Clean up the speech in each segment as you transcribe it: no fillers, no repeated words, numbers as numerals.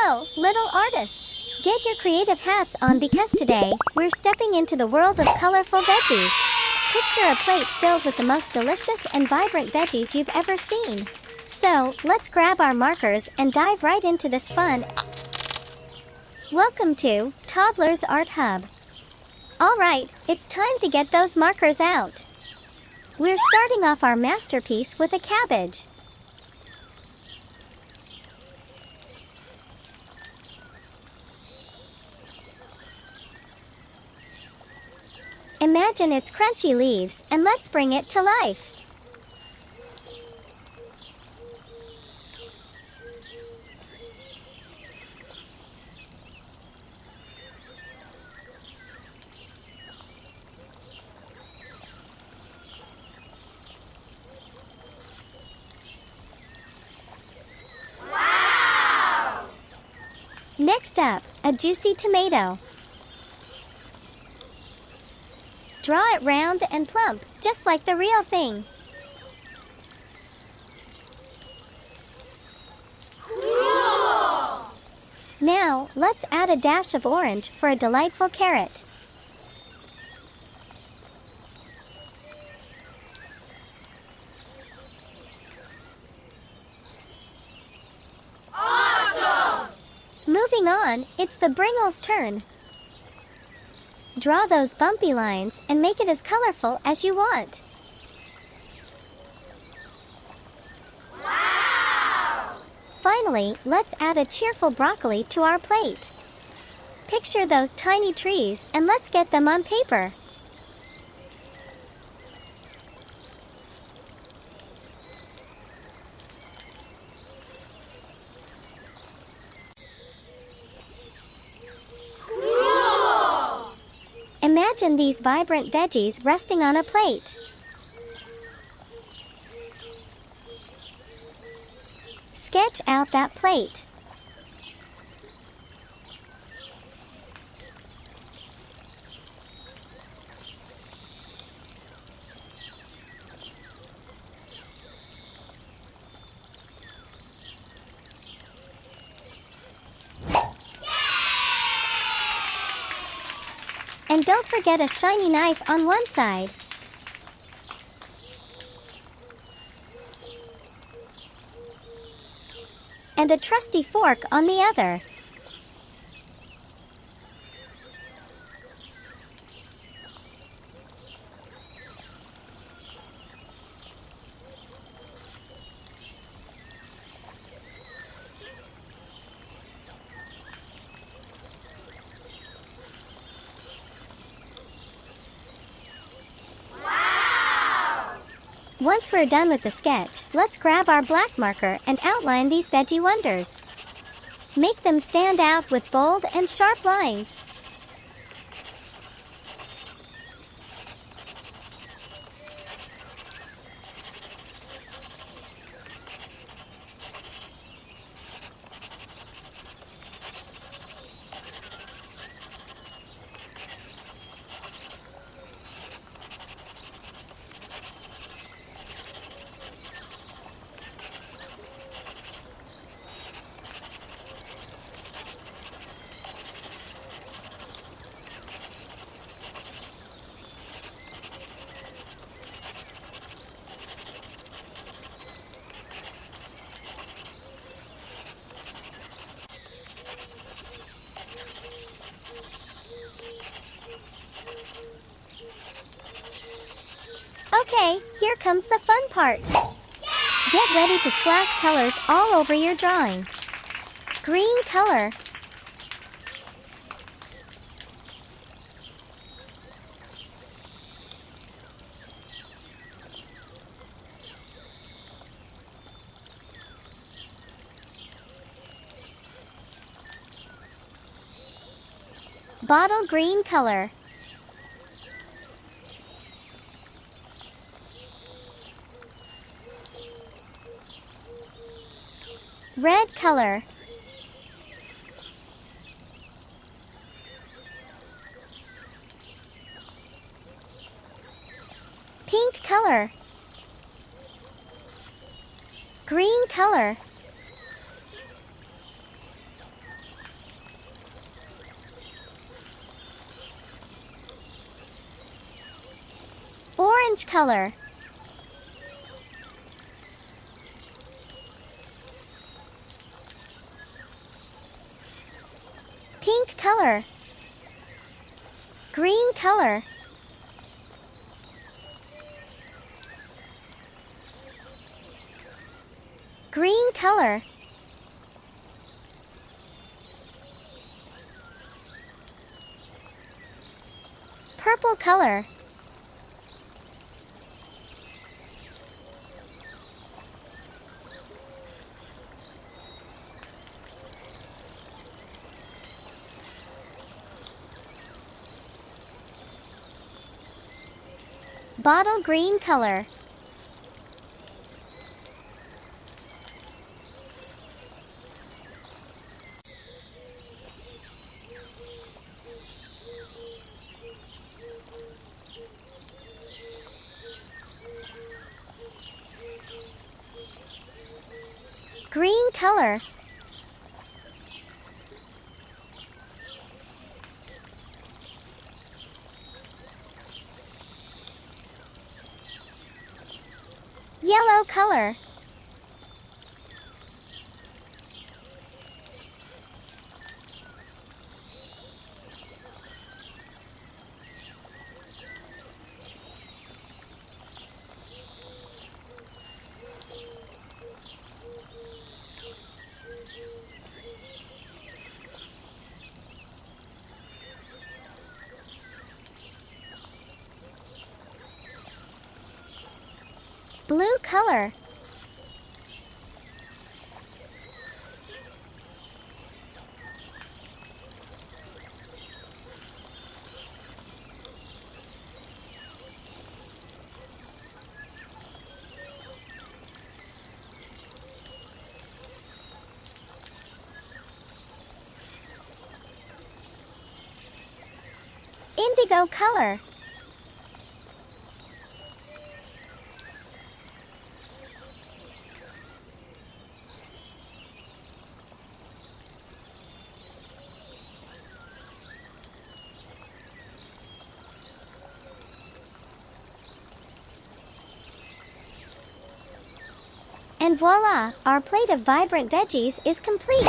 Hello, little artists! Get your creative hats on because today, we're stepping into the world of colorful veggies. Picture a plate filled with the most delicious and vibrant veggies you've ever seen. So, let's grab our markers and dive right into this fun. Welcome to Toddlers Art Hub. Alright, it's time to get those markers out. We're starting off our masterpiece with a cabbage. Imagine its crunchy leaves and let's bring it to life. Wow! Next up, a juicy tomato. Draw it round and plump, just like the real thing. Cool! Now, let's add a dash of orange for a delightful carrot. Awesome! Moving on, it's the Brinjal's turn. Draw those bumpy lines and make it as colorful as you want. Wow! Finally, let's add a cheerful broccoli to our plate. Picture those tiny trees and let's get them on paper. Imagine these vibrant veggies resting on a plate. Sketch out that plate. And don't forget a shiny knife on one side. And a trusty fork on the other. Once we're done with the sketch, let's grab our black marker and outline these veggie wonders. Make them stand out with bold and sharp lines. Okay, here comes the fun part. Get ready to splash colors all over your drawing. Green color. Bottle green color. Red color. Pink color. Green color. Orange color. Pink color. Green color. Green color. Purple color. Bottle green color. Green color. Yellow color. Blue color. Indigo color. And voila, our plate of vibrant veggies is complete.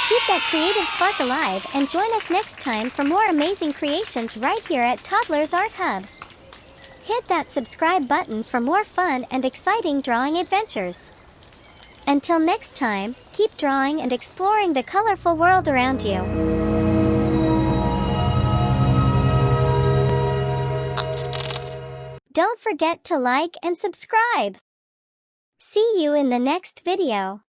Keep that creative spark alive and join us next time for more amazing creations right here at Toddlers Art Hub. Hit that subscribe button for more fun and exciting drawing adventures. Until next time, keep drawing and exploring the colorful world around you. Don't forget to like and subscribe. See you in the next video.